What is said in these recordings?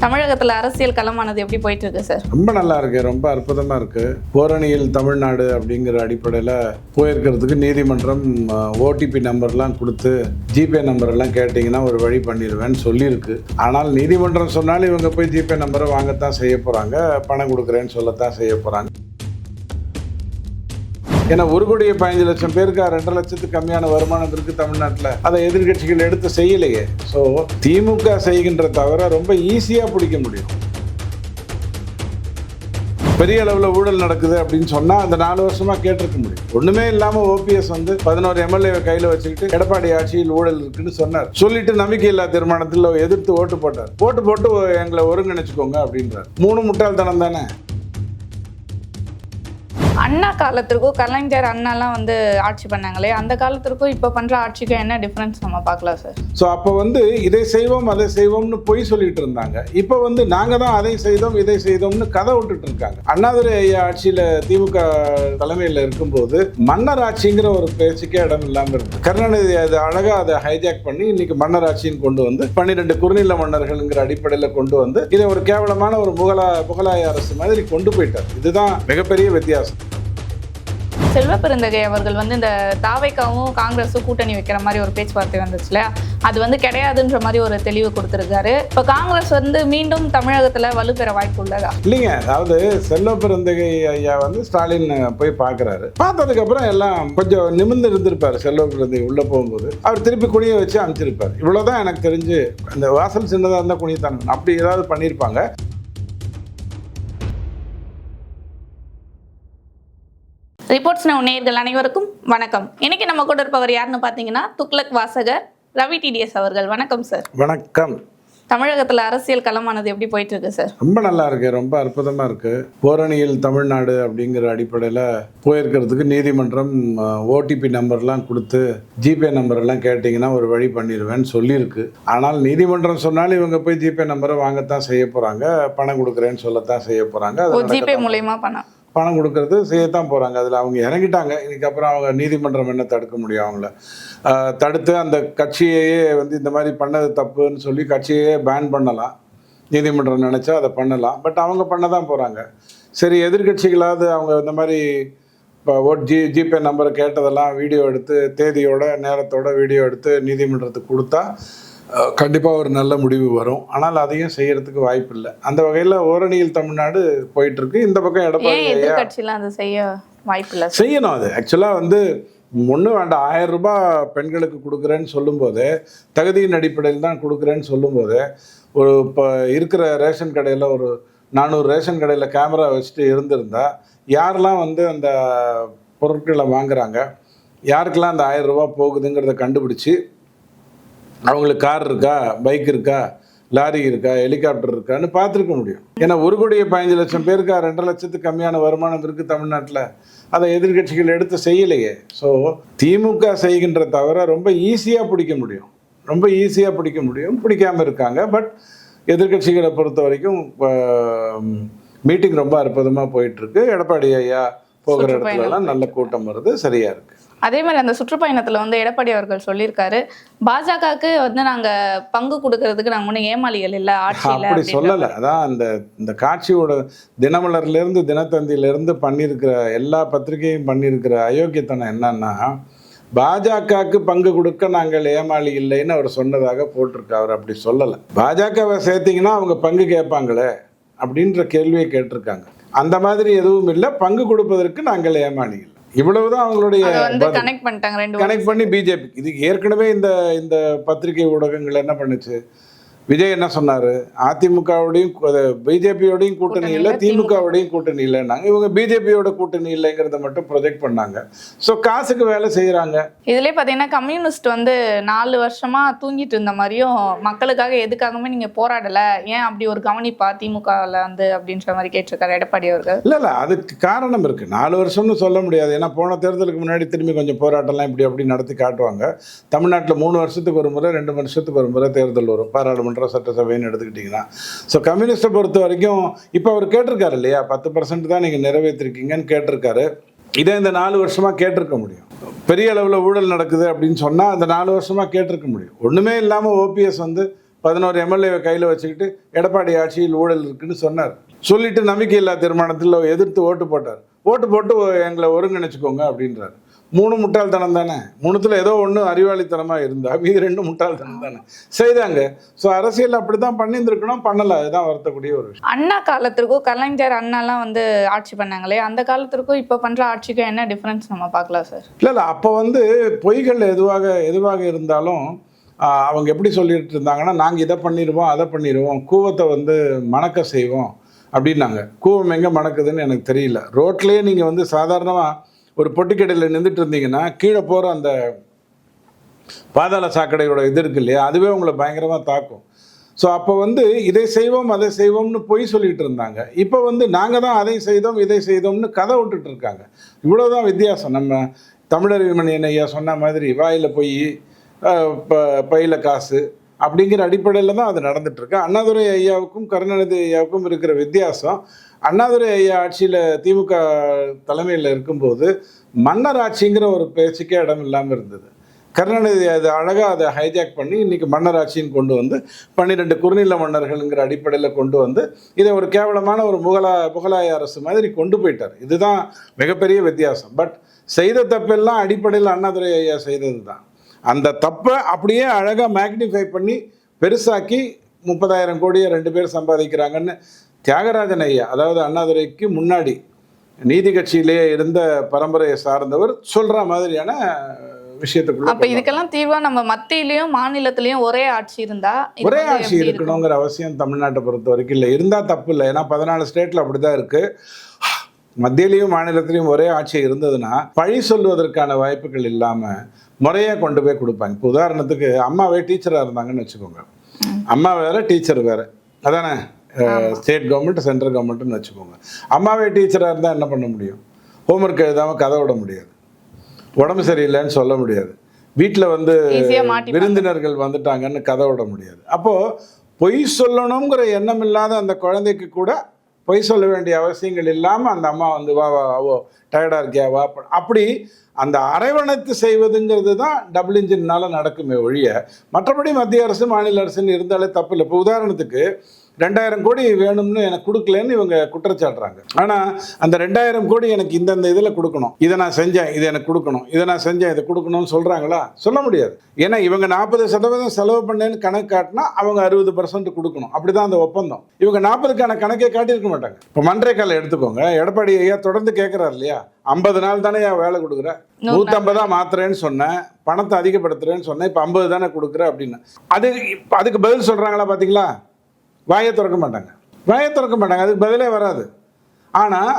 தமிழகத்துல அரசியல் களமானது எப்படி போயிட்டு இருக்கு சார்? ரொம்ப நல்லா இருக்கு, ரொம்ப அற்புதமா இருக்கு. ஓரணியில் தமிழ்நாடு அப்படிங்கிற அடிப்படையில் போயிருக்கிறதுக்கு நீதிமன்றம் ஓடிபி நம்பர்லாம் கொடுத்து ஜிபே நம்பர் எல்லாம் கேட்டிங்கன்னா ஒரு வழி பண்ணிடுவேன்னு சொல்லியிருக்கு. ஆனால் நீதிமன்றம் சொன்னாலும் இவங்க போய் ஜிபே நம்பரை வாங்கத்தான் செய்ய போறாங்க, பணம் கொடுக்குறேன்னு சொல்லத்தான் செய்ய போறாங்க. ஏன்னா 1,15,00,000 பேருக்கு 2.5 லட்சத்துக்கு கம்மியான வருமானம் இருக்கு தமிழ்நாட்டில். அதை எதிர்கட்சிகள் எடுத்து செய்யலையே. ஸோ திமுக செய்கின்ற தவிர ரொம்ப ஈஸியாக பிடிக்க முடியும். பெரிய அளவில் ஊழல் நடக்குது அப்படின்னு சொன்னால் அந்த 4 வருஷமாக கேட்டிருக்க முடியும். ஒன்றுமே இல்லாமல் ஓபிஎஸ் 11 எம்எல்ஏ கையில் வச்சுக்கிட்டு எடப்பாடி ஆட்சியில் ஊழல் இருக்குன்னு சொன்னார். சொல்லிட்டு நம்பிக்கையில்லா தீர்மானத்தில் எதிர்த்து ஓட்டு போட்டார். போட்டு எங்களை ஒருங்கிணைச்சுக்கோங்க அப்படின்றார். 3 முட்டாள்தனம் தானே. அண்ணா காலத்திற்கும் கலைஞர் அண்ணாலாம் ஆட்சி பண்ணாங்களே, அந்த காலத்திற்கும் இப்போ பண்ற ஆட்சிக்கும் என்ன டிஃபரன்ஸ் நம்ம பார்க்கலாம் சார்? ஸோ அப்போ இதை செய்வோம் அதை செய்வோம்னு பொய் சொல்லிட்டு இருந்தாங்க. இப்போ நாங்கள் தான் அதை செய்தோம் இதை செய்தோம்னு கதை விட்டுட்டு இருக்காங்க. அண்ணாதுரை ஐயா ஆட்சியில் திமுக தலைமையில் இருக்கும்போது மன்னர் ஆட்சிங்கிற ஒரு பேச்சுக்கே இடம் இல்லாமல் இருக்கு. கருணாநிதி அது அழகாக அதை ஹைஜாக் பண்ணி இன்னைக்கு மன்னர் ஆட்சின்னு கொண்டு வந்து 12 குறுநில மன்னர்கள்ங்கிற அடிப்படையில் கொண்டு வந்து இதை ஒரு கேவலமான ஒரு முகலாய அரசு மாதிரி கொண்டு போயிட்டார். இதுதான் மிகப்பெரிய வித்தியாசம். செல்வ பெருந்தகை அவர்கள் இந்த தாவைக்காவும் காங்கிரஸும் கூட்டணி வைக்கிற மாதிரி ஒரு பேச்சுவார்த்தை வந்துச்சுல, அது கிடையாதுன்ற மாதிரி ஒரு தெளிவு கொடுத்துருக்காரு. இப்போ காங்கிரஸ் மீண்டும் தமிழகத்தில் வலுப்பெற வாய்ப்பு உள்ளதா? இல்லைங்க, அதாவது செல்வ பெருந்தகை ஐயா ஸ்டாலின் போய் பார்க்குறாரு. பார்த்ததுக்கு அப்புறம் எல்லாம் கொஞ்சம் நிமிர்ந்து இருந்திருப்பாரு. செல்வ பெருந்தகை உள்ள போகும்போது அவர் திருப்பி குனிய வச்சு அனுப்பிச்சிருப்பாரு. இவ்வளவுதான் எனக்கு தெரிஞ்சு. அந்த வாசல் சின்னதாக இருந்தால் குனியத்தான் அப்படி ஏதாவது பண்ணியிருப்பாங்க. ரிப்போர்ட்ஸ் நவ் நேயர்கள் அனைவருக்கும் வணக்கம். இன்னைக்கு நம்ம கூட இருப்பவர் யாருன்னு பார்த்தீங்கன்னா துக்ளக் வாசகர் ரவி டிடிஎஸ் அவர்கள். வணக்கம் சார். வணக்கம். தமிழகத்தில் அரசியல் களமானது எப்படி போயிட்டு இருக்கு சார்? ரொம்ப நல்லா இருக்கு, ரொம்ப அற்புதமா இருக்கு. ஓரணியில் தமிழ்நாடு அப்படிங்கிற அடிப்படையில் போயிருக்கிறதுக்கு நீதிமன்றம் ஓடிபி நம்பர்லாம் கொடுத்து ஜிபே நம்பர் எல்லாம் கேட்டிங்கன்னா ஒரு வழி பண்ணிடுவேன்னு சொல்லியிருக்கு. ஆனால் நீதிமன்றம் சொன்னாலும் இவங்க போய் ஜிபே நம்பரை வாங்கத்தான் செய்ய போறாங்க, பணம் கொடுக்குறேன்னு சொல்லத்தான் செய்ய போறாங்க. ஜிபே மூலமா பணம் கொடுக்கறது செய்யத்தான் போகிறாங்க. அதில் அவங்க இறங்கிட்டாங்க. இதுக்கப்புறம் அவங்க நீதிமன்றம் என்ன தடுக்க முடியும்? அவங்கள தடுத்து அந்த கட்சியையே இந்த மாதிரி பண்ணது தப்புன்னு சொல்லி கட்சியையே பேன் பண்ணலாம். நீதிமன்றம் நினச்சா அதை பண்ணலாம். பட் அவங்க பண்ண தான் போகிறாங்க. சரி, எதிர்கட்சிகளாவது அவங்க இந்த மாதிரி இப்போ ஜிபே நம்பரை கேட்டதெல்லாம் வீடியோ எடுத்து தேதியோட நேரத்தோட வீடியோ எடுத்து நீதிமன்றத்துக்கு கொடுத்தா கண்டிப்பாக ஒரு நல்ல முடிவு வரும். ஆனால் அதையும் செய்யறதுக்கு வாய்ப்பு இல்லை. அந்த வகையில் ஓரணியில் தமிழ்நாடு போயிட்டு இருக்கு. இந்த பக்கம் எடப்பாடி செய்ய வாய்ப்பு இல்லை. செய்யணும். அது ஆக்சுவலாக ஒன்றும் வேண்டாம். 1000 ரூபாய் பெண்களுக்கு கொடுக்குறேன்னு சொல்லும்போது, தகுதியின் அடிப்படையில் தான் கொடுக்குறேன்னு சொல்லும்போது, ஒரு இப்போ இருக்கிற ரேஷன் கடையில் ஒரு 400 ரேஷன் கடையில் கேமரா வச்சுட்டு இருந்திருந்தா யாரெல்லாம் அந்த பொருட்களை வாங்குறாங்க, யாருக்கெல்லாம் அந்த 1000 ரூபாய் போகுதுங்கிறத கண்டுபிடிச்சி அவங்களுக்கு கார் இருக்கா, பைக் இருக்கா, லாரி இருக்கா, ஹெலிகாப்டர் இருக்கான்னு பார்த்துருக்க முடியும். ஏன்னா 1,15,00,000 பேருக்கு 2.5 லட்சத்துக்கு கம்மியான வருமானம் இருக்குது தமிழ்நாட்டில். அதை எதிர்கட்சிகள் எடுத்து செய்யலையே. ஸோ திமுக செய்கின்ற தவிர ரொம்ப ஈஸியாக பிடிக்க முடியும், ரொம்ப ஈஸியாக பிடிக்க முடியும். பிடிக்காமல் இருக்காங்க. பட் எதிர்கட்சிகளை பொறுத்த வரைக்கும் மீட்டிங் ரொம்ப அற்புதமாக போயிட்டுருக்கு. எடப்பாடி ஐயா போகிற இடத்துலலாம் நல்ல கூட்டம் வருது, சரியாக இருக்குது. அதே மாதிரி அந்த சுற்றுப்பயணத்தில் எடப்பாடி அவர்கள் சொல்லியிருக்காரு, பாஜகவுக்கு நாங்கள் பங்கு கொடுக்கறதுக்கு நாங்கள் ஒன்றும் ஏமாளிகள் இல்லை, ஆட்சியில் அப்படி சொல்லலை. அதான் இந்த காட்சியோட தினமலர்லேருந்து தினத்தந்தியிலேருந்து பண்ணியிருக்கிற எல்லா பத்திரிகையும் பண்ணியிருக்கிற அயோக்கியத்தனம் என்னன்னா, பாஜகவுக்கு பங்கு கொடுக்க நாங்கள் ஏமாளி இல்லைன்னு அவர் சொன்னதாக போட்டிருக்கு. அவர் அப்படி சொல்லலை. பாஜகவை சேர்த்திங்கன்னா அவங்க பங்கு கேட்பாங்களே அப்படின்ற கேள்வியை கேட்டிருக்காங்க. அந்த மாதிரி எதுவும் இல்லை. பங்கு கொடுப்பதற்கு நாங்கள் ஏமாளி இல்லை, இவ்வளவுதான் அவங்களுடைய கனெக்ட் பண்ணி பிஜேபி. இது ஏற்கனவே இந்த பத்திரிகை ஊடகங்கள் என்ன பண்ணுச்சு? விஜய் என்ன சொன்னாரு? அதிமுகவோடையும் பிஜேபியோடையும் கூட்டணி இல்லை, திமுகவோடையும் கூட்டணி இல்லைன்னாங்க. இவங்க பிஜேபியோட கூட்டணி இல்லைங்கிறத மட்டும் ப்ரொஜெக்ட் பண்ணாங்க. ஸோ காசுக்கு வேலை செய்யறாங்க. இதுலேயே பார்த்தீங்கன்னா கம்யூனிஸ்ட் 4 வருஷமா தூங்கிட்டு இருந்த மாதிரியும், மக்களுக்காக எதுக்காகவுமே நீங்க போராடல, ஏன் அப்படி ஒரு கவனிப்பா திமுகவில் அப்படின்ற மாதிரி கேட்டிருக்காரு எடப்பாடி அவர்கள். இல்லை, அதுக்கு காரணம் இருக்கு. 4 வருஷம்னு சொல்ல முடியாது. ஏன்னா போன தேர்தலுக்கு முன்னாடி திரும்பி கொஞ்சம் போராட்டம்லாம் இப்படி நடத்தி காட்டுவாங்க. தமிழ்நாட்டில் 3 வருஷத்துக்கு ஒரு முறை, 2 வருஷத்துக்கு ஒரு முறை தேர்தல் வரும், பாராளுமன்ற சட்டசபைன்னு எடுத்துக்கிட்டீங்கன்னா. ஸோ கம்யூனிஸ்டை பொறுத்த வரைக்கும் இப்போ அவர் கேட்டிருக்காரு இல்லையா, 10% தான் நீங்கள் நிறைவேற்றிருக்கீங்கன்னு கேட்டிருக்காரு. இதை இந்த 4 வருஷமாக கேட்டிருக்க முடியும். பெரிய அளவில் ஊழல் நடக்குது அப்படின்னு சொன்னால் அந்த 4 வருஷமாக கேட்டிருக்க முடியும். ஒன்றுமே இல்லாமல் ஓபிஎஸ் 11 எம்எல்ஏவை கையில் வச்சுக்கிட்டு எடப்பாடி ஆட்சியில் ஊழல் இருக்குன்னு சொன்னார். சொல்லிட்டு நம்பிக்கையில்லா தீர்மானத்தில் எதிர்த்து ஓட்டு போட்டார். ஓட்டு போட்டு எங்களை ஒருங்கிணைச்சிக்கோங்க அப்படின்றாரு. 3 முட்டாள்தனம் தானே. 3த்துல ஏதோ ஒன்று அறிவாளித்தனமாக இருந்தா மீது 2 முட்டாள்தனம் தானே செய்தாங்க. ஸோ அரசியல் அப்படி தான் பண்ணியிருந்துருக்கணும், பண்ணலை. அதுதான் வருத்தக்கூடிய ஒரு விஷயம். அண்ணா காலத்திற்கும் கலைஞர் அண்ணாலாம் வந்து ஆட்சி பண்ணாங்களே, அந்த காலத்திற்கும் இப்போ பண்ணுற ஆட்சிக்கும் என்ன டிஃப்ரென்ஸ் நம்ம பார்க்கலாம் சார்? இல்லை அப்போ வந்து பொய்கள் எதுவாக இருந்தாலும் அவங்க எப்படி சொல்லிட்டு இருந்தாங்கன்னா, நாங்கள் இதை பண்ணிடுவோம் அதை பண்ணிடுவோம், கூவத்தை வந்து மணக்க செய்வோம் அப்படின்னாங்க. கூவம் எங்கே மணக்குதுன்னு எனக்கு தெரியல. ரோட்லேயே நீங்கள் வந்து சாதாரணமாக ஒரு பொட்டிக்கடையில் நின்றுட்டு இருந்தீங்கன்னா கீழே போகிற அந்த பாதாள சாக்கடையோட இது இருக்கு இல்லையா, அதுவே உங்களை பயங்கரமாக தாக்கும். ஸோ அப்போ வந்து இதை செய்வோம் அதை செய்வோம்னு பொய் சொல்லிட்டு இருந்தாங்க. இப்போ வந்து நாங்கள் தான் அதை செய்தோம் இதை செய்தோம்னு கதை விட்டுட்டு இருக்காங்க. இவ்வளோதான் வித்தியாசம். நம்ம தமிழறிமணியன் ஐயா சொன்ன மாதிரி வாயில் பொய் பையில் காசு அப்படிங்கிற அடிப்படையில் தான் அது நடந்துட்டுருக்கு. அண்ணாதுரை ஐயாவுக்கும் கருணாநிதி ஐயாவுக்கும் இருக்கிற வித்தியாசம், அண்ணாதுரை ஐயா ஆட்சியில் திமுக தலைமையில் இருக்கும்போது மன்னர் ஆட்சிங்கிற ஒரு பேச்சுக்கே இடம் இல்லாமல் இருந்தது. கருணாநிதி அது அழகாக அதை ஹைஜாக் பண்ணி இன்றைக்கி மன்னர் ஆட்சின்னு கொண்டு வந்து 12 குறுநில மன்னர்கள்ங்கிற அடிப்படையில் கொண்டு வந்து இதை ஒரு கேவலமான ஒரு முகலாய அரசு மாதிரி கொண்டு போயிட்டார். இதுதான் மிகப்பெரிய வித்தியாசம். பட் செய்த தப்பெல்லாம் அடிப்படையில் அண்ணாதுரை ஐயா செய்தது தான். அந்த தப்பை அப்படியே அழகாக மேக்னிஃபை பண்ணி பெருசாக்கி 30,000 கோடியை 2 பேர் சம்பாதிக்கிறாங்கன்னு தியாகராஜன் ஐயா, அதாவது அண்ணாதுரைக்கு முன்னாடி நீதி கட்சியிலேயே இருந்த பரம்பரையை சார்ந்தவர் சொல்கிற மாதிரியான விஷயத்துக்குள்ள. அப்போ இதுக்கெல்லாம் தீர்வாக நம்ம மத்தியிலையும் மாநிலத்திலையும் ஒரே ஆட்சி ஒரே ஆட்சி இருக்கணுங்கிற அவசியம் தமிழ்நாட்டை பொறுத்த வரைக்கும் இல்லை. இருந்தால் தப்பு இல்லை. ஏன்னா 14 ஸ்டேட்டில் அப்படி தான் இருக்குது. மத்தியிலையும் மாநிலத்திலையும் ஒரே ஆட்சி இருந்ததுன்னா பழி சொல்வதற்கான வாய்ப்புகள் இல்லாமல் முறையாக கொண்டு போய் கொடுப்பாங்க. இப்போ உதாரணத்துக்கு அம்மாவே டீச்சராக இருந்தாங்கன்னு வச்சுக்கோங்க. அம்மா வேறு டீச்சர் வேறு, அதானே? ஸ்டேட் கவர்மெண்ட் சென்ட்ரல் கவர்மெண்ட்டுன்னு வச்சுக்கோங்க. அம்மாவே டீச்சராக இருந்தால் என்ன பண்ண முடியும்? ஹோம்ஒர்க் எழுதாமல் கதை விட முடியாது, உடம்பு சரியில்லைன்னு சொல்ல முடியாது, வீட்டில் வந்து விருந்தினர்கள் வந்துட்டாங்கன்னு கதை விட முடியாது. அப்போது பொய் சொல்லணுங்கிற எண்ணம் இல்லாத அந்த குழந்தைக்கு கூட பொய் சொல்ல வேண்டிய அவசியங்கள் இல்லாமல் அந்த அம்மா வந்து வா ஓ டயர்டாக இருக்கியா வா, அப்படி அந்த அரவணைத்து செய்வதுங்கிறது தான் டபுள் இன்ஜின்னால நடக்குமே ஒழிய மற்றபடி மத்திய அரசு மாநில அரசுன்னு இருந்தாலே தப்பு இல்லை. இப்போ உதாரணத்துக்கு 2000 கோடி வேணும்னு எனக்கு கொடுக்கலன்னு இவங்க குற்றச்சாட்டுறாங்க. ஆனால் அந்த 2000 கோடி எனக்கு இந்தந்த இதில் கொடுக்கணும், இதை நான் செஞ்சேன் இதை எனக்கு கொடுக்கணும், இதை நான் செஞ்சேன் இதை கொடுக்கணும்னு சொல்கிறாங்களா? சொல்ல முடியாது. ஏன்னா இவங்க 40% செலவு பண்ணேன்னு கணக்கு காட்டினா அவங்க 60% கொடுக்கணும். அப்படி தான் அந்த ஒப்பந்தம். இவங்க 40க்கான கணக்கே காட்டியிருக்க மாட்டாங்க. இப்போ மன்ரேகால எடுத்துக்கோங்க. எடப்பாடி ஐயா தொடர்ந்து கேட்குறாரு இல்லையா, 50 நாள் தானே ஏன் வேலை கொடுக்குற, 150 மாத்துறேன்னு சொன்னேன், பணத்தை அதிகப்படுத்துறேன்னு சொன்னேன், இப்போ 50 தானே கொடுக்குற அப்படின்னு. அதுக்கு பதில் சொல்கிறாங்களா? பார்த்தீங்களா? வாயை திறக்க மாட்டாங்க. அதுக்கு பதிலே வராது. ஆனால்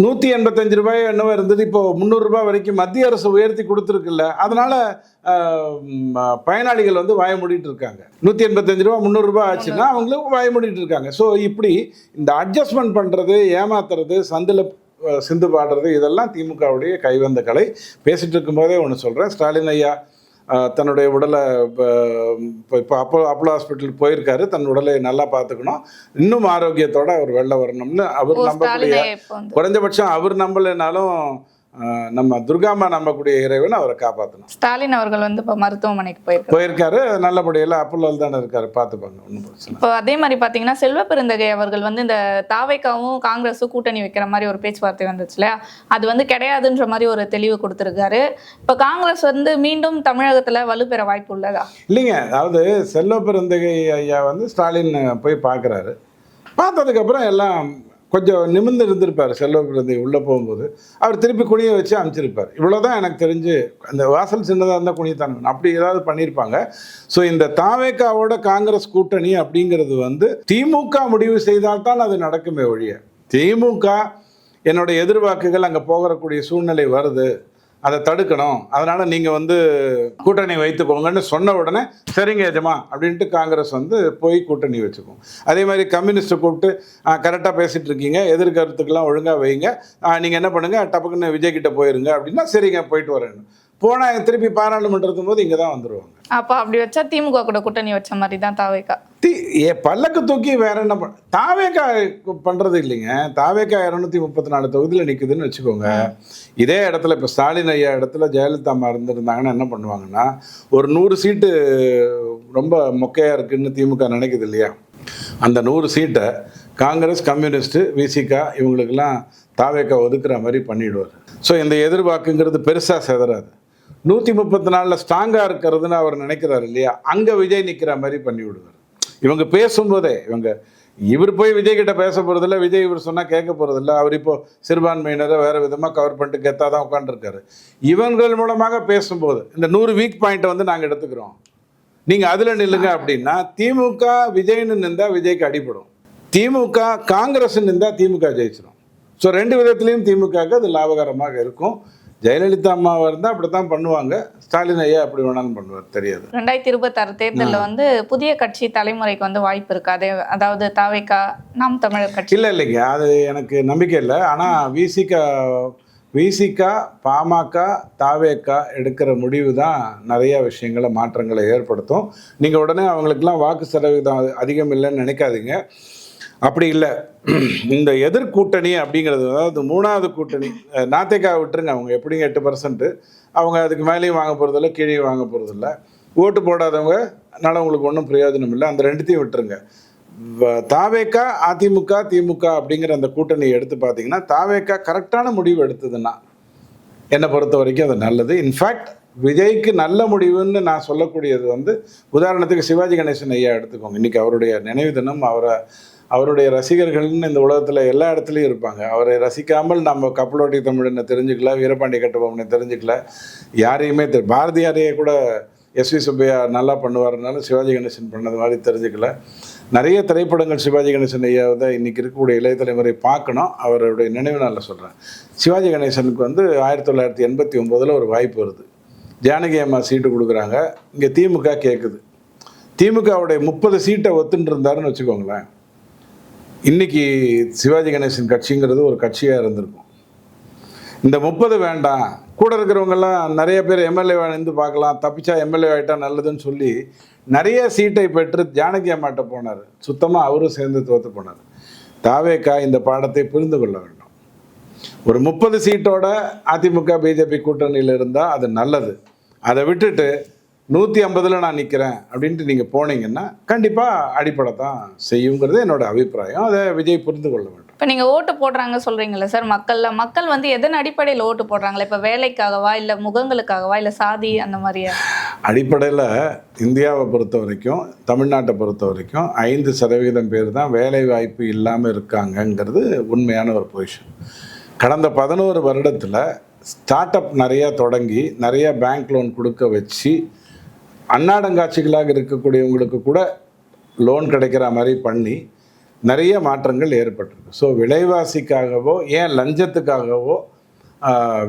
185 ரூபாய் என்னவோ இருந்தது, இப்போ 300 ரூபாய் வரைக்கும் மத்திய அரசு உயர்த்தி கொடுத்துருக்குல்ல, அதனால பயனாளிகள் வந்து வாய மூடிட்டு இருக்காங்க. 185 ரூபா 300 ரூபாய் ஆச்சுன்னா அவங்களுக்கு வாய மூடிட்டு இருக்காங்க. ஸோ இப்படி இந்த அட்ஜஸ்ட்மெண்ட் பண்ணுறது, ஏமாத்துறது, சந்தில் சிந்து பாடுறது, இதெல்லாம் திமுகவுடைய கைவந்த கலை. பேசிட்டு இருக்கும்போதே ஒன்று சொல்கிறேன். ஸ்டாலின் ஐயா தன்னுடைய உடலை இப்போ அப்போலோ ஹாஸ்பிட்டல் போயிருக்காரு. தன் உடலை நல்லா பார்த்துக்கணும், இன்னும் ஆரோக்கியத்தோடு அவர் வெளில வரணும்னு அவர் நம்பக்கூடிய, குறைஞ்சபட்சம் அவர் நம்பலைனாலும் நம்ம துர்காமா நம்பக்கூடிய இறைவன் அவரை காப்பாற்றணும். ஸ்டாலின் அவர்கள் வந்து இப்போ மருத்துவமனைக்கு போயிருக்காரு. நல்லபடியில் அப்போலோவில் தானே இருக்காரு, பார்த்துப்பாங்க, ஒன்றும் பிரச்சனை. இப்போ அதே மாதிரி பார்த்தீங்கன்னா செல்வ பெருந்தகை அவர்கள் வந்து இந்த தாவேக்காவும் காங்கிரஸும் கூட்டணி வைக்கிற மாதிரி ஒரு பேச்சுவார்த்தை வந்துச்சு இல்லையா, அது வந்து கிடையாதுன்ற மாதிரி ஒரு தெளிவு கொடுத்துருக்காரு. இப்போ காங்கிரஸ் வந்து மீண்டும் தமிழகத்தில் வலுப்பெற வாய்ப்பு உள்ளதா? இல்லைங்க. அதாவது செல்வ பெருந்தகை ஐயா வந்து ஸ்டாலின் போய் பார்க்குறாரு. பார்த்ததுக்கப்புறம் எல்லாம் கொஞ்சம் நிமிர்ந்து இருந்திருப்பார். செல்வ பெருந்தகை உள்ளே போகும்போது அவர் திருப்பி குனியை வச்சு அனுப்பிச்சிருப்பார். இவ்வளோதான் எனக்கு தெரிஞ்சு. அந்த வாசல் சின்னதாக இருந்தால் குனியத்தான் அப்படி ஏதாவது பண்ணியிருப்பாங்க. ஸோ இந்த தாவேக்காவோட காங்கிரஸ் கூட்டணி அப்படிங்கிறது வந்து திமுக முடிவு செய்தால்தான் அது நடக்குமே ஒழிய, திமுக என்னோட எதிர்வாக்குகள் அங்கே போகக்கூடிய சூழ்நிலை வருது, அதை தடுக்கணும், அதனால் நீங்கள் வந்து கூட்டணி வைத்துக்கோங்கன்னு சொன்ன உடனே சரிங்க எஜமா அப்படின்ட்டு காங்கிரஸ் வந்து போய் கூட்டணி வச்சுக்கும். அதே மாதிரி கம்யூனிஸ்ட்டை கூப்பிட்டு கரெக்டாக பேசிகிட்டு இருக்கீங்க, எதிர்கருத்துக்கெல்லாம் ஒழுங்காக வைங்க, நீங்கள் என்ன பண்ணுங்கள் டப்புக்குன்னு விஜய் கிட்ட போயிருங்க அப்படின்னா சரிங்க போயிட்டு வரேன்னு போனால் திருப்பி பாராளுமன்றத்தும் போது இங்கே தான் வந்துடுவாங்க. அப்போ அப்படி வச்சா திமுக கூட கூட்டணி வச்ச மாதிரி தான் தாவேக்கா. பல்லக்கு தூக்கி வேற என்ன தாவேக்கா பண்ணுறது இல்லைங்க. தாவேக்கா 234 தொகுதியில் நிற்குதுன்னு வச்சுக்கோங்க. இதே இடத்துல இப்போ ஸ்டாலின் ஐயா இடத்துல ஜெயலலிதா அம்மா இருந்திருந்தாங்கன்னா என்ன பண்ணுவாங்கன்னா, ஒரு 100 சீட்டு ரொம்ப மொக்கையாக இருக்குன்னு திமுக நினைக்குது இல்லையா, அந்த 100 சீட்டை காங்கிரஸ், கம்யூனிஸ்ட்டு, விசிகா இவங்களுக்கெல்லாம் தாவேக்கா ஒதுக்குற மாதிரி பண்ணிவிடுவார். ஸோ இந்த எதிர்பார்க்குங்கிறது பெருசாக செதறாது. 134 ஸ்ட்ராங்காக இருக்கிறதுன்னு அவர் நினைக்கிறார் இல்லையா, அங்கே விஜய் நிற்கிற மாதிரி பண்ணி விடுவார். இவங்க பேசும்போதே இவர் போய் விஜய் கிட்ட பேச போகிறதில்ல, விஜய் இவர் சொன்னால் கேட்க போகிறதில்ல. அவர் இப்போ சிறுபான்மையினரை வேறு விதமாக கவர் பண்ணிட்டு கெத்தாக தான் உட்காந்துருக்காரு. இவங்கள் மூலமாக பேசும்போது இந்த 100 வீக் பாயிண்ட்டை வந்து நாங்கள் எடுத்துக்கிறோம், நீங்கள் அதில் நில்லுங்க அப்படின்னா, திமுக விஜய்னு நின்றா விஜய்க்கு அடிபடும், திமுக காங்கிரஸ் நின்றா திமுக ஜெயிச்சிடும். ஸோ 2 விதத்துலேயும் திமுகவுக்கு அது லாபகரமாக இருக்கும். ஜெயலலிதா அம்மாவாக இருந்தால் அப்படி தான் பண்ணுவாங்க, ஸ்டாலின் ஐயா அப்படி வேணாலும் பண்ணுவார், தெரியாது. 2026 தேர்தலில் வந்து புதிய கட்சி தலைமுறைக்கு வந்து வாய்ப்பு இருக்கு, அதே அதாவது தாவேக்கா, நாம் தமிழர் கட்சி. இல்லைங்க, அது எனக்கு நம்பிக்கை இல்லை. ஆனால் விசிகா, பாமக, தாவேக்கா எடுக்கிற முடிவு தான் நிறைய விஷயங்களை மாற்றங்களை ஏற்படுத்தும். நீங்கள் உடனே அவங்களுக்கெல்லாம் வாக்கு சதவீதம் அதிகம் இல்லைன்னு நினைக்காதீங்க. அப்படி இல்லை, இந்த எதிர்கூட்டணி அப்படிங்கிறது, அதாவது 3வது கூட்டணி, நாத்தேக்கா விட்டுருங்க, அவங்க எப்படிங்க 8%, அவங்க அதுக்கு மேலேயும் வாங்க போகிறதில்ல, கீழே வாங்க போகிறதில்ல. ஓட்டு போடாதவங்க அதனால் உங்களுக்கு ஒன்றும் பிரயோஜனம் இல்லை, அந்த 2த்தையும் விட்டுருங்க. தாவேக்கா, அதிமுக, திமுக அப்படிங்கிற அந்த கூட்டணியை எடுத்து பார்த்தீங்கன்னா, தாவேக்கா கரெக்டான முடிவு எடுத்ததுன்னா என்னை பொறுத்த வரைக்கும் அது நல்லது. இன்ஃபேக்ட் விஜய்க்கு நல்ல முடிவுன்னு நான் சொல்லக்கூடியது வந்து, உதாரணத்துக்கு சிவாஜி கணேசன் ஐயா எடுத்துக்கோங்க. இன்றைக்கி அவருடைய நினைவு தினம். அவருடைய ரசிகர்கள்னு இந்த உலகத்தில் எல்லா இடத்துலையும் இருப்பாங்க. அவரை ரசிக்காமல் நம்ம கப்பலோட்டி தமிழனை தெரிஞ்சுக்கல, வீரபாண்டிய கட்டபொம்மனை தெரிஞ்சுக்கல, யாரையுமே பாரதியாரையே கூட எஸ்வி சுப்பையா நல்லா பண்ணுவார்னாலும் சிவாஜி கணேசன் பண்ணது மாதிரி தெரிஞ்சுக்கல. நிறைய திரைப்படங்கள் சிவாஜி கணேசன் ஐயாவை தான் இன்றைக்கி இருக்கக்கூடிய இளைய தலைமுறை பார்க்கணும். அவருடைய நினைவு நாளில் சொல்கிறேன். சிவாஜி கணேசனுக்கு வந்து 1989 ஒரு வாய்ப்பு வருது. ஜானகி அம்மா சீட்டு கொடுக்குறாங்க. இங்கே திமுக கேட்குது. திமுகவுடைய 30 சீட்டை ஒத்துன்னு இருந்தாருன்னு வச்சுக்கோங்களேன், இன்றைக்கி சிவாஜி கணேசன் கட்சிங்கிறது ஒரு கட்சியாக இருந்திருக்கும். இந்த 30 வேண்டாம், கூட இருக்கிறவங்கெல்லாம் நிறைய பேர் எம்எல்ஏ இருந்து பார்க்கலாம், தப்பிச்சா எம்எல்ஏ ஆகிட்டா நல்லதுன்னு சொல்லி நிறைய சீட்டை பெற்று ஜானகி அம்மாட்ட போனார். சுத்தமாக அவரும் சேர்ந்து தோற்று போனார். தாவேக்கா இந்த பாடத்தை புரிந்து கொள்ள வேண்டும். ஒரு 30 சீட்டோட அதிமுக பிஜேபி கூட்டணியில் இருந்தால் அது நல்லது. அதை விட்டுட்டு 150ல் நான் நிற்கிறேன் அப்படின்ட்டு நீங்கள் போனீங்கன்னா கண்டிப்பாக அடிப்படைத்தான் செய்யுங்கிறது என்னோட அபிப்பிராயம். அதை விஜய் புரிந்து கொள்ள வேண்டும். இப்போ நீங்கள் ஓட்டு போடுறாங்க சொல்கிறீங்களா சார், மக்கள் வந்து எதன் அடிப்படையில் ஓட்டு போடுறாங்களா? இப்போ வேலைக்காகவா, இல்லை முகங்களுக்காகவா, இல்லை சாதி அந்த மாதிரியா? அடிப்படையில் இந்தியாவை பொறுத்த வரைக்கும், தமிழ்நாட்டை பொறுத்த வரைக்கும் 5% பேர் தான் வேலை வாய்ப்பு இல்லாமல் இருக்காங்கங்கிறது உண்மையான ஒரு பொசிஷன். கடந்த 11 வருடத்தில் ஸ்டார்ட் அப் நிறையா தொடங்கி நிறைய பேங்க் லோன் கொடுக்க வச்சு அன்னாடங்காட்சிகளாக இருக்கக்கூடியவங்களுக்கு கூட லோன் கிடைக்கிற மாதிரி பண்ணி நிறைய மாற்றங்கள் ஏற்பட்டிருக்கு. ஸோ விலைவாசிக்காகவோ, ஏன் லஞ்சத்துக்காகவோ,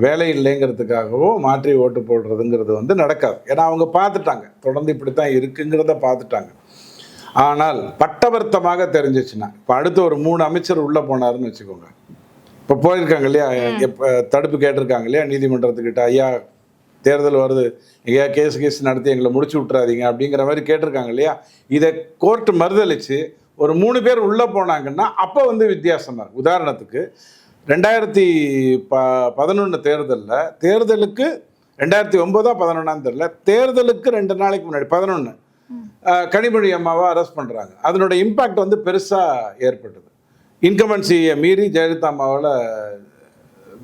வேலை இல்லைங்கிறதுக்காகவோ மாற்றி ஓட்டு போடுறதுங்கிறது வந்து நடக்காது. ஏன்னா அவங்க பார்த்துட்டாங்க, தொடர்ந்து இப்படி தான் இருக்குங்கிறத பார்த்துட்டாங்க. ஆனால் பட்டவர்த்தமாக தெரிஞ்சிச்சுன்னா, இப்போ அடுத்து ஒரு 3 அமைச்சர் உள்ளே போனாருன்னு வச்சுக்கோங்க. இப்போ போயிருக்காங்க இல்லையா, இப்போ தடுப்பு கேட்டிருக்காங்க இல்லையா நீதிமன்றத்துக்கிட்ட, ஐயா தேர்தல் வருது, எங்கேயா கேஸ் நடத்தி எங்களை முடிச்சு விட்றாதீங்க அப்படிங்கிற மாதிரி கேட்டிருக்காங்க இல்லையா. இதை கோர்ட்டு மறுதளித்து ஒரு 3 பேர் உள்ளே போனாங்கன்னா அப்போ வந்து வித்தியாசமாக இருக்கும். உதாரணத்துக்கு 2011 தேர்தலுக்கு 2009-11 தெரியல, தேர்தலுக்கு 2 நாளைக்கு முன்னாடி 11 கனிமொழி அம்மாவை அரெஸ்ட் பண்ணுறாங்க. அதனோட இம்பேக்ட் வந்து பெருசாக ஏற்பட்டது. இன்கம்பன்சியை மீறி ஜெயலலிதா அம்மாவால்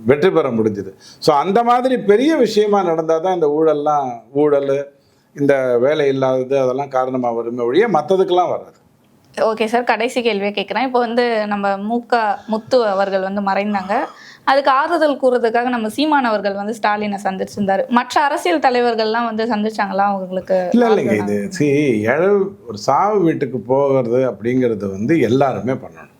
வெற்றி பெற முடிஞ்சுது. ஸோ அந்த மாதிரி பெரிய விஷயமா நடந்தால் தான் இந்த ஊழல், இந்த வேலை இல்லாதது அதெல்லாம் காரணமாக வருமே ஒழிய மற்றதுக்கெல்லாம் வராது. ஓகே சார், கடைசி கேள்வியை கேட்குறேன். இப்போ வந்து நம்ம முத்து அவர்கள் வந்து மறைந்தாங்க. அதுக்கு ஆறுதல் கூறுறதுக்காக நம்ம சீமான் அவர்கள் வந்து ஸ்டாலினை சந்திச்சிருந்தாரு. மற்ற அரசியல் தலைவர்கள்லாம் வந்து சந்திச்சாங்களா அவங்களுக்கு? இல்லைங்க, இது ஒரு சாவு வீட்டுக்கு போகிறது அப்படிங்கிறது வந்து எல்லாருமே பண்ணணும்.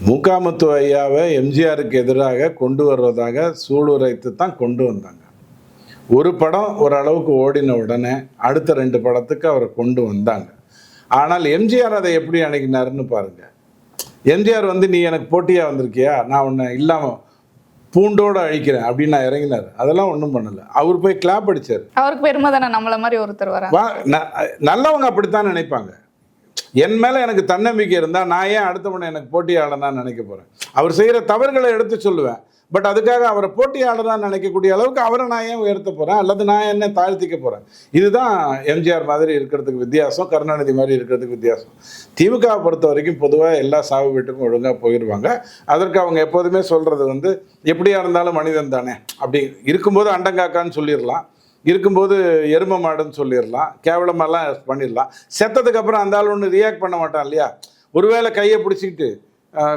முத்து ஐயாவை எம்ஜிஆருக்கு எதிராக கொண்டு வருவதாக சூளுரைத்து தான் கொண்டு வந்தாங்க. ஒரு படம் ஓரளவுக்கு ஓடின உடனே அடுத்த 2 படத்துக்கு அவரை கொண்டு வந்தாங்க. ஆனால் எம்ஜிஆர் அதை எப்படி அணுகினாருன்னு பாருங்க. எம்ஜிஆர் வந்து, நீ எனக்கு போட்டியாக வந்திருக்கியா, நான் உன்னை இல்லாமல் பூண்டோடு அழிக்கிறேன் அப்படின்னு நான் இறங்கினார். அதெல்லாம் ஒன்றும் பண்ணலை. அவர் போய் கிளாப் அடித்தார். அவருக்கு பெருமை தானே நம்மள மாதிரி ஒருத்தர் வர. நல்லவங்க அப்படித்தான் நினைப்பாங்க. என் மேலே எனக்கு தன்னம்பிக்கை இருந்தால் நான் ஏன் அடுத்தவனை எனக்கு போட்டியாளனான்னு நினைக்க போகிறேன். அவர் செய்கிற தவறுகளை எடுத்து சொல்லுவேன். பட் அதுக்காக அவரை போட்டியாளராக நினைக்கக்கூடிய அளவுக்கு அவரை நான் ஏன் உயர்த்த போகிறேன் அல்லது நான் என்ன தாழ்த்திக்க போகிறேன்? இதுதான் எம்ஜிஆர் மாதிரி இருக்கிறதுக்கு வித்தியாசம், கருணாநிதி மாதிரி இருக்கிறதுக்கு வித்தியாசம். திமுகவை பொறுத்த வரைக்கும் பொதுவாக எல்லா சாவு வீட்டுக்கும் ஒழுங்காக போயிடுவாங்க. அதற்கு அவங்க எப்போதுமே சொல்கிறது வந்து எப்படியா இருந்தாலும் மனிதன் தானே, அப்படி இருக்கும்போது அண்டங்காக்கான்னு சொல்லிடலாம், இருக்கும்போது எரும மாடுன்னு சொல்லிடலாம், கேவலமாலாம் பண்ணிடலாம். செத்ததுக்கு அப்புறம் அந்த ஆள் ஒன்று ரியாக்ட் பண்ண மாட்டான் இல்லையா? ஒருவேளை கையை பிடிச்சிக்கிட்டு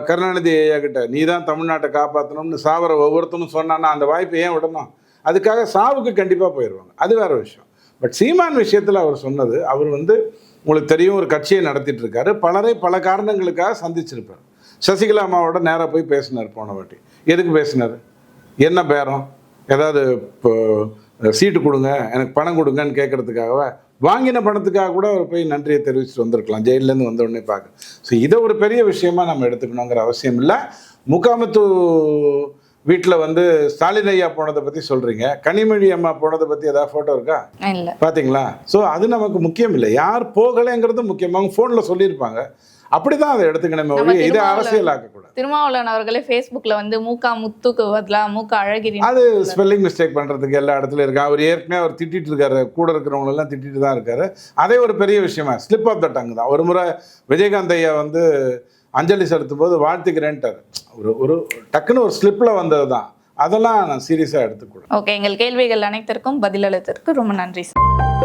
கருணாநிதி ஐயா கிட்ட நீ தான் தமிழ்நாட்டை காப்பாற்றணும்னு சாவர ஒவ்வொருத்தனும் சொன்னான்னா அந்த வாய்ப்பை ஏன் விடணும்? அதுக்காக சாவுக்கு கண்டிப்பாக போயிடுவாங்க. அது வேறு விஷயம். பட் சீமான் விஷயத்தில் அவர் சொன்னது, அவர் வந்து உங்களுக்கு தெரியும் ஒரு கட்சியை நடத்திட்டு இருக்காரு, பலரை பல காரணங்களுக்காக சந்திச்சிருப்பார். சசிகலா அம்மாவோட நேராக போய் பேசினார் போன வாட்டி. எதுக்கு பேசினார்? என்ன பேரம்? ஏதாவது இப்போ சீட்டு கொடுங்க, எனக்கு பணம் கொடுங்கன்னு கேட்குறதுக்காகவா? வாங்கின பணத்துக்காக கூட அவர் போய் நன்றியை தெரிவிச்சுட்டு வந்திருக்கலாம், ஜெயிலேருந்து வந்த உடனே பார்க்க. ஸோ இதை ஒரு பெரிய விஷயமா நம்ம எடுத்துக்கணுங்கிற அவசியம் இல்லை. முகாமத்து வீட்டில் வந்து ஸ்டாலின் ஐயா போனதை பற்றி சொல்கிறீங்க, கனிமொழி அம்மா போனதை பற்றி ஏதாவது ஃபோட்டோ இருக்கா? இல்லை. பார்த்தீங்களா? ஸோ அது நமக்கு முக்கியம் இல்லை. யார் போகலைங்கிறது முக்கியமாக ஃபோனில் சொல்லியிருப்பாங்க. அப்படிதான் அதை எடுத்துக்கணுமே ஒழிய இதை அரசியலாக்கக்கூடாது. திருமாவளவன் அவர்களே ஃபேஸ்புக்கில் வந்து மூக்கா முத்துக்கு பதிலாக மூக்கா அழகிரி, அது ஸ்பெல்லிங் மிஸ்டேக் பண்ணுறதுக்கு எல்லா இடத்துலையும் இருக்கா. அவர் ஏற்கனவே அவர் திட்டிட்டு இருக்காரு, கூட இருக்கிறவங்களெல்லாம் திட்டிட்டு தான் இருக்காரு. அதே ஒரு பெரிய விஷயமா ஸ்லிப் ஆஃப் த டங் தான். ஒரு முறை விஜயகாந்த் ஐயா வந்து அஞ்சலி செலுத்தும் போது வாழ்த்துக்கிறேன்ட்டார். ஒரு டக்குன்னு ஒரு ஸ்லிப்பில் வந்தது தான். அதெல்லாம் நான் சீரியஸாக எடுத்துக்கூடாது. ஓகே, எங்கள் கேள்விகள் அனைத்திற்கும் பதிலளித்ததற்கு ரொம்ப நன்றி சார்.